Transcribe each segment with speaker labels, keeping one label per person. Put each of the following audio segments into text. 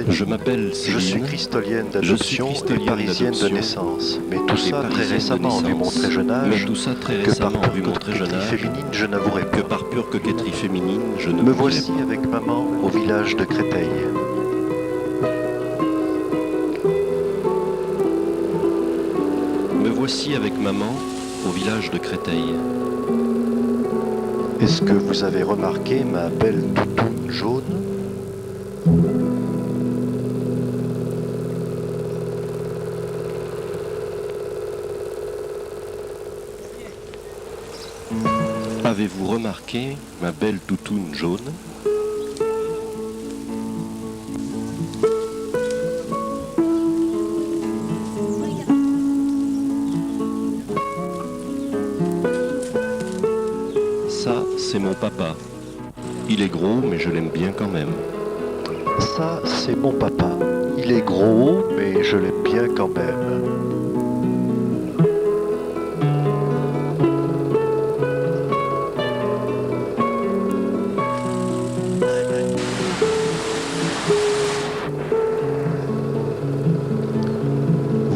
Speaker 1: Je m'appelle Céline.
Speaker 2: Je suis christolienne d'adoption et parisienne de naissance. Mais tout ça très récemment, vu mon très jeune âge, que par pure coquetterie féminine, je n'avouerai pas. Me voici avec maman au village de Créteil.
Speaker 1: Me voici avec maman au village de Créteil.
Speaker 2: Est-ce que vous avez remarqué ma belle toutoune jaune ?
Speaker 1: Avez-vous remarqué ma belle toutoune jaune ? Ça, c'est mon papa. Il est gros, mais je l'aime bien quand même.
Speaker 2: Ça, c'est mon papa. Il est gros, mais je l'aime bien quand même.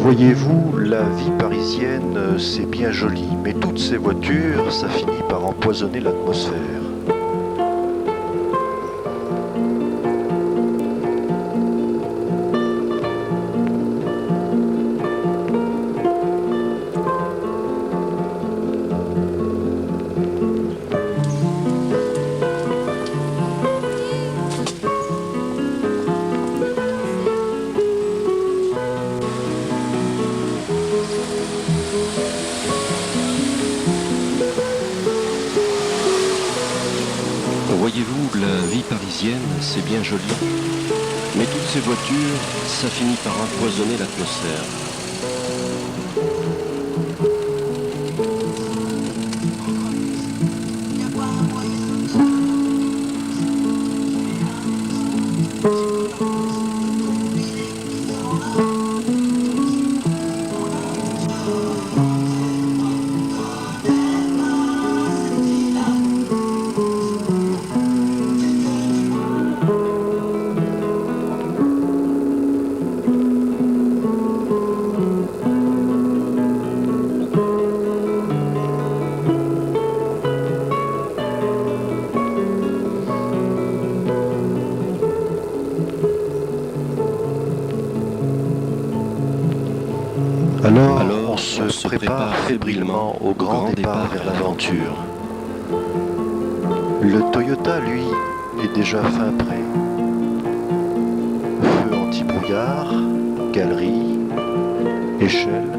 Speaker 2: Voyez-vous, la vie parisienne, c'est bien joli, mais toutes ces voitures, ça finit par empoisonner l'atmosphère.
Speaker 1: Voyez-vous, la vie parisienne, c'est bien joli, mais toutes ces voitures, ça finit par empoisonner l'atmosphère.
Speaker 2: Alors on se prépare fébrilement au grand départ vers l'aventure. Le Toyota, lui, est déjà fin prêt. Feu anti-brouillard, galerie, échelle.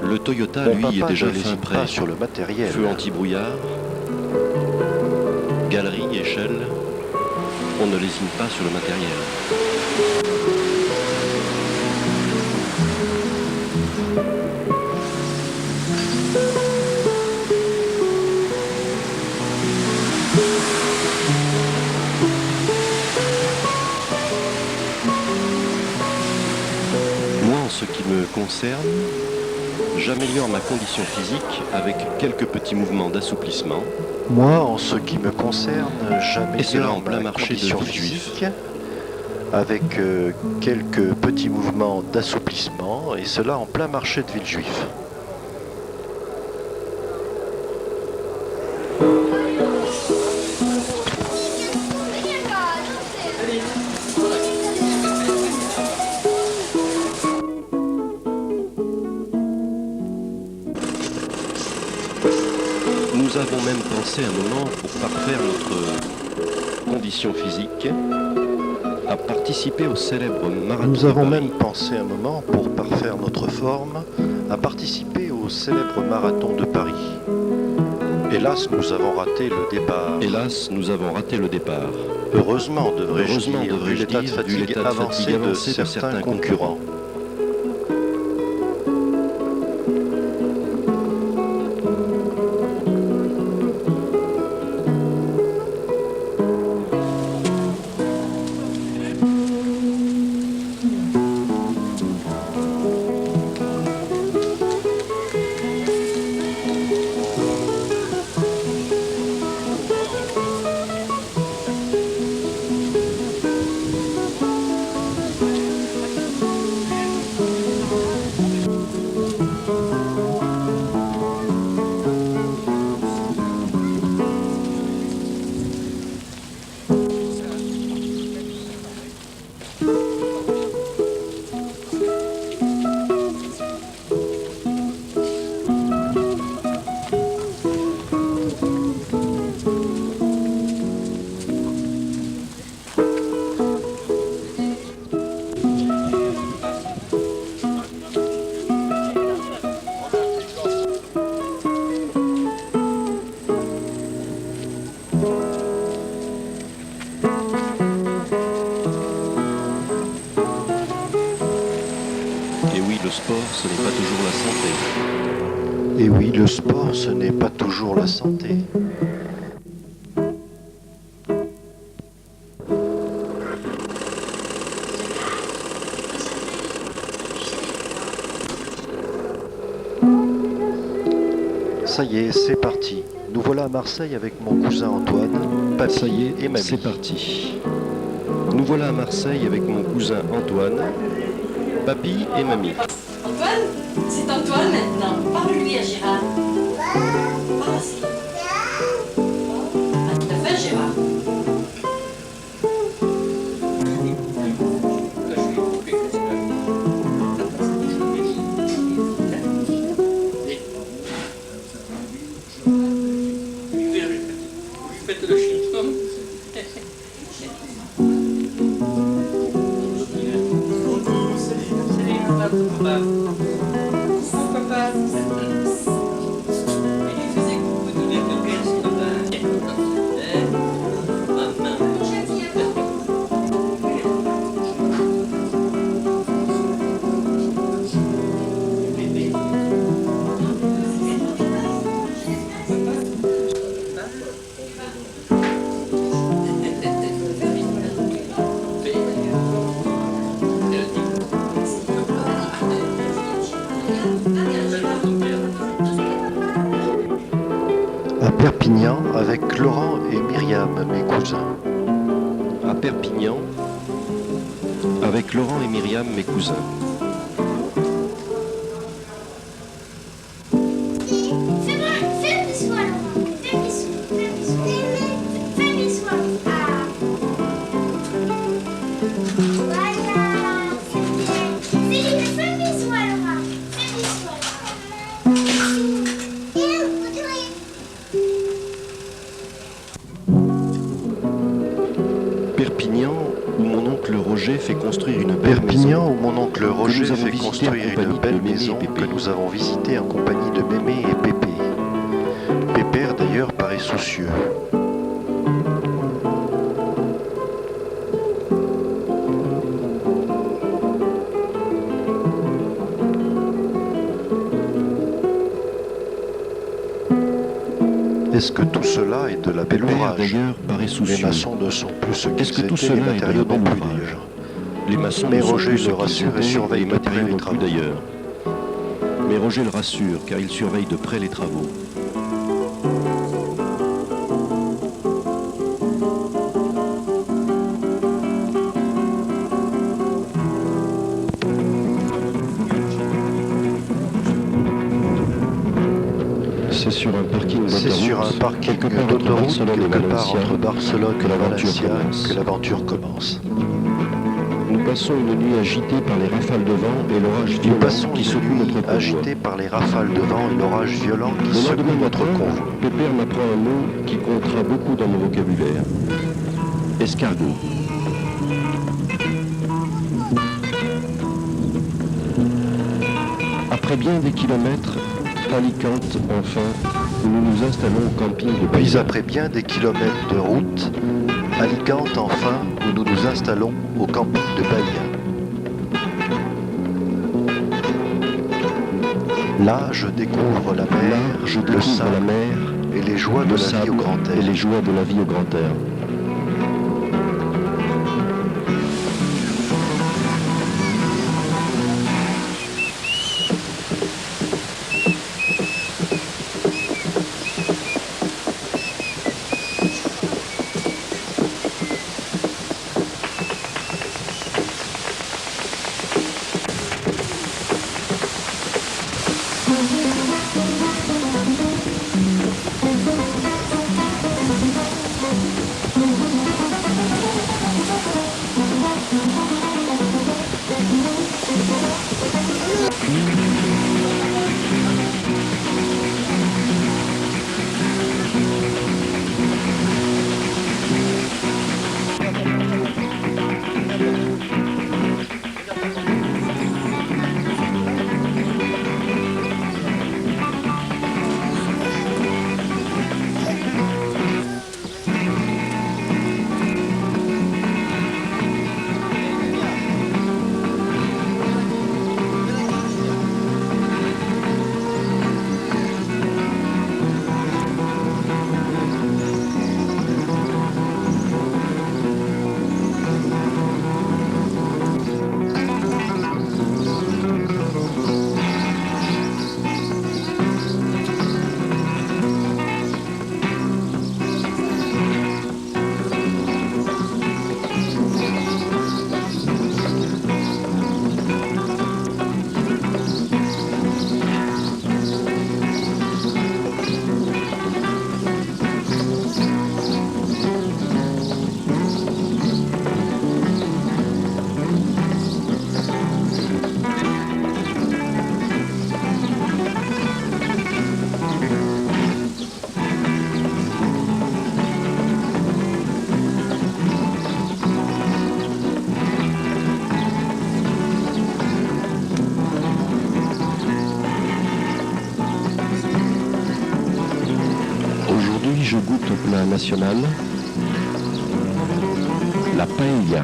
Speaker 1: Le Toyota, lui, est déjà fin prêt.
Speaker 2: Sur le matériel.
Speaker 1: Feu anti-brouillard, Galerie, échelle, on ne lésine pas sur le matériel. Moi, en ce qui me concerne, j'améliore ma condition physique avec quelques petits mouvements d'assouplissement.
Speaker 2: Moi, en ce qui me concerne, j'améliore
Speaker 1: ma
Speaker 2: condition physique avec quelques petits mouvements d'assouplissement, et cela en plein marché de Villejuif.
Speaker 1: Nous avons même pensé un moment, pour parfaire notre condition physique, à participer au célèbre marathon.
Speaker 2: Nous avons même pensé un moment, pour parfaire notre forme, à participer au célèbre marathon de Paris. Hélas, nous avons raté le départ.
Speaker 1: Hélas, nous avons raté le départ.
Speaker 2: Heureusement, devrais-je dire, vu l'état de fatigue avancé de certains concurrents.
Speaker 1: Ce n'est pas toujours la santé.
Speaker 2: Et oui, le sport, ce n'est pas toujours la santé. Ça y est, c'est parti. Nous voilà à Marseille avec mon cousin Antoine, papy
Speaker 1: Ça y est,
Speaker 2: et mamie.
Speaker 1: C'est parti. Nous voilà à Marseille avec mon cousin Antoine, papy et mamie.
Speaker 3: Antoine, c'est Antoine maintenant. Parle-lui à Gérard. Parle aussi. Ah, tout à fait, Gérard.
Speaker 4: Faites le chien. Papa. Papa. Et il faisait coucou tous les deux pièces, papa. Maman. Bébé.
Speaker 2: À Perpignan avec Laurent et Myriam, mes cousins.
Speaker 1: À Perpignan, avec Laurent et Myriam, mes cousins. Perpignan, où mon oncle Roger fait construire une belle
Speaker 2: Perpignan,
Speaker 1: maison.
Speaker 2: où mon oncle Roger
Speaker 1: nous avons
Speaker 2: fait
Speaker 1: visité
Speaker 2: construire
Speaker 1: en
Speaker 2: une
Speaker 1: compagnie
Speaker 2: belle
Speaker 1: de Mémé
Speaker 2: maison
Speaker 1: et Pépé.
Speaker 2: que nous avons visitée en compagnie de Mémé et Pépé. Pépère, d'ailleurs, d'ailleurs paraît soucieux. Est-ce que tout cela est de la belle ouvrage?
Speaker 1: D'ailleurs paraît soucieux.
Speaker 2: Les maçons ne sont plus ce
Speaker 1: Est-ce que
Speaker 2: qu'ils
Speaker 1: tout
Speaker 2: étaient,
Speaker 1: cela
Speaker 2: les
Speaker 1: est de
Speaker 2: matériaux
Speaker 1: la belle
Speaker 2: non plus
Speaker 1: ouvrage?
Speaker 2: d'ailleurs.
Speaker 1: Les maçons
Speaker 2: Mais
Speaker 1: ne sont
Speaker 2: Roger
Speaker 1: plus ce
Speaker 2: le
Speaker 1: qu'ils
Speaker 2: rassure et
Speaker 1: étaient,
Speaker 2: surveille
Speaker 1: les
Speaker 2: de près
Speaker 1: matériaux
Speaker 2: les
Speaker 1: non plus
Speaker 2: travaux.
Speaker 1: d'ailleurs. Mais Roger le rassure car il surveille de près les travaux. C'est sur un parking d'autoroute, quelque part entre Barcelone et Valencia, que l'aventure commence. Nous passons une nuit agitée par les rafales de vent et l'orage violent qui secouent notre convoi.
Speaker 2: Agité par les rafales de vent et l'orage violent qui
Speaker 1: Le
Speaker 2: secouent
Speaker 1: lendemain
Speaker 2: notre
Speaker 1: matin,
Speaker 2: convoi.
Speaker 1: Pépère m'apprend un mot qui comptera beaucoup dans mon vocabulaire. Escargot. Après bien des kilomètres, Alicante, enfin, où nous nous installons au camping de
Speaker 2: Puis
Speaker 1: Baïa.
Speaker 2: après bien des kilomètres de route, Alicante enfin, où nous nous installons au camping de Baïa. Là, je découvre la mer, le sable
Speaker 1: la mer,
Speaker 2: et les joies de
Speaker 1: le
Speaker 2: la vie au
Speaker 1: sable
Speaker 2: grand air.
Speaker 1: et les joies de la vie au grand air. Aujourd'hui, je goûte au plat national, la paella.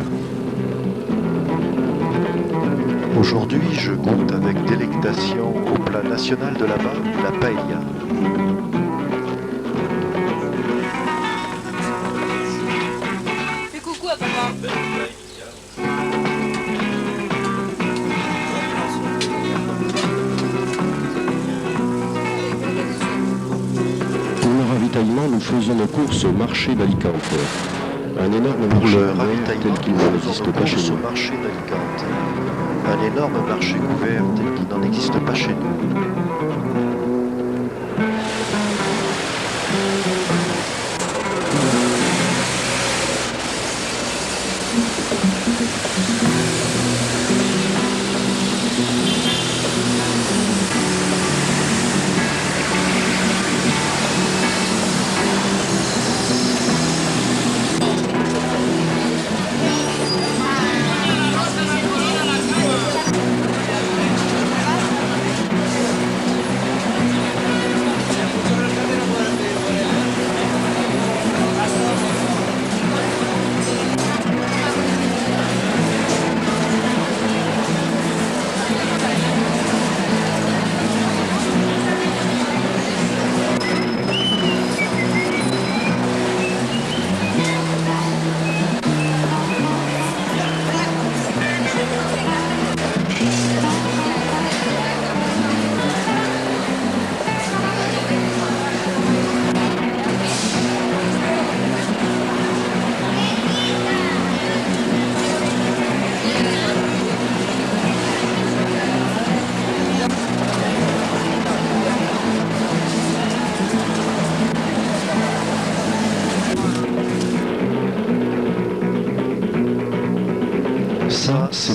Speaker 2: Aujourd'hui, je goûte avec délectation au plat national de là-bas, la paella.
Speaker 3: Fais coucou à papa.
Speaker 1: Pour le ravitaillement, nous faisons nos courses au marché d'Alicante. Un énorme
Speaker 2: Pour
Speaker 1: marché
Speaker 2: le
Speaker 1: ouvert
Speaker 2: ravitaillement,
Speaker 1: tel qu'il
Speaker 2: nous
Speaker 1: n'en
Speaker 2: faisons
Speaker 1: existe
Speaker 2: nos
Speaker 1: pas chez
Speaker 2: courses au
Speaker 1: nous.
Speaker 2: marché d'Alicante. Un énorme marché couvert tel qu'il n'en existe pas chez nous.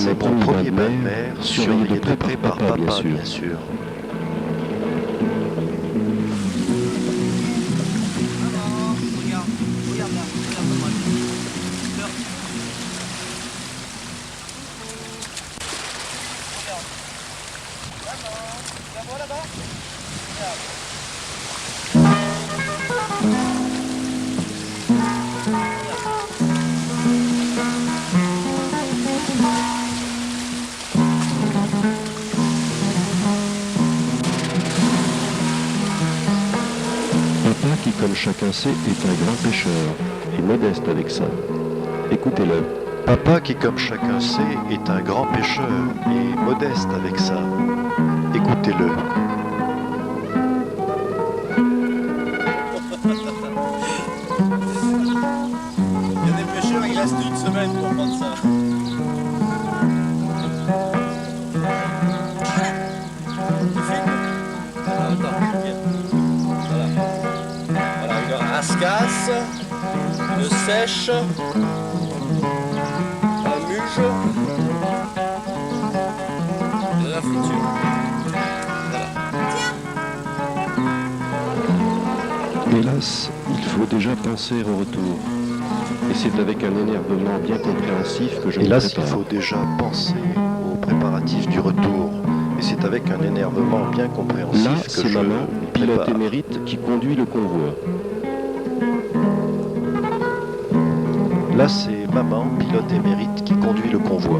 Speaker 1: C'est mon premier bain de mer, surveillé de près par papa, bien sûr. Papa, qui comme chacun sait, est un grand pêcheur, et modeste avec ça. Écoutez-le. Papa, qui comme chacun sait, est un grand pêcheur, et modeste avec ça. Écoutez-le.
Speaker 5: Il y a des pêcheurs, il reste une semaine pour prendre ça. Tu filmes ? Attends, ok. Voilà. Voilà, une rascasse, une sèche, un muge et de la friture. Voilà.
Speaker 1: Hélas, il faut déjà penser au retour. Et c'est avec un énervement bien compréhensif que je me prépare.
Speaker 2: Hélas, il faut déjà penser aux préparatifs du retour. Et c'est avec un énervement bien compréhensif
Speaker 1: Là,
Speaker 2: que
Speaker 1: c'est
Speaker 2: je
Speaker 1: maman, pilote
Speaker 2: prépare.
Speaker 1: émérite, qui conduit le convoi.
Speaker 2: Là, c'est maman, pilote émérite, qui conduit le convoi.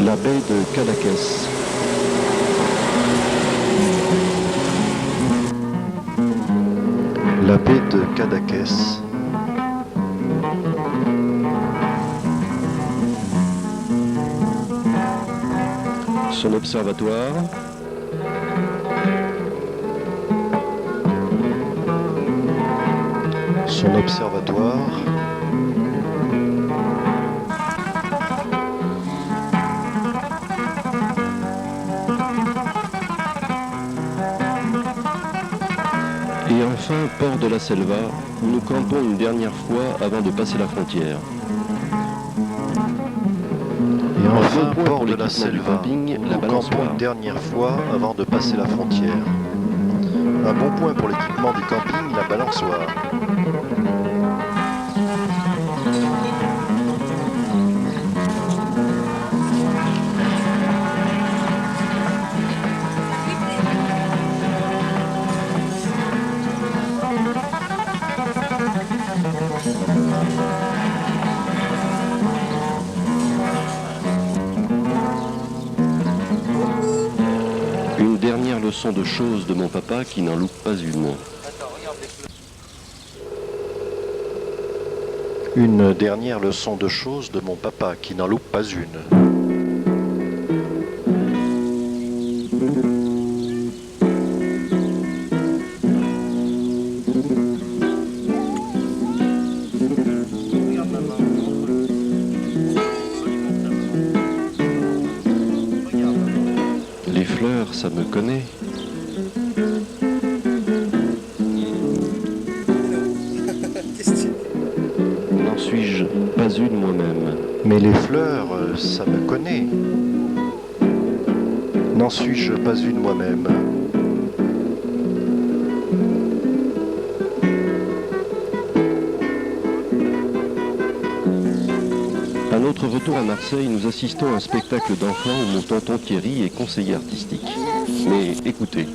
Speaker 1: La baie de Cadaqués.
Speaker 2: La baie de Cadaqués.
Speaker 1: Son observatoire.
Speaker 2: Son observatoire.
Speaker 1: Et enfin, port de la Selva, où nous campons une dernière fois avant de passer la frontière.
Speaker 2: Et enfin,
Speaker 1: bon point
Speaker 2: port
Speaker 1: pour
Speaker 2: de la
Speaker 1: l'équipement du
Speaker 2: Selva,
Speaker 1: camping,
Speaker 2: où
Speaker 1: la
Speaker 2: nous
Speaker 1: balançoire.
Speaker 2: campons une dernière fois avant de passer la frontière. Un bon point pour l'équipement du camping, la balançoire.
Speaker 1: Une dernière leçon de choses de mon papa qui n'en loupe pas une.
Speaker 2: Une dernière leçon de choses de mon papa qui n'en loupe pas une.
Speaker 5: Regarde maman. Regarde maman.
Speaker 1: Les fleurs, ça me connaît.
Speaker 5: Qu'est-ce que tu...
Speaker 1: N'en suis-je pas une moi-même.
Speaker 2: Mais les fleurs, ça me connaît. N'en suis-je pas une moi-même?
Speaker 1: À notre retour à Marseille, nous assistons à un spectacle d'enfants où mon tonton Thierry est conseiller artistique. Mais écoutez.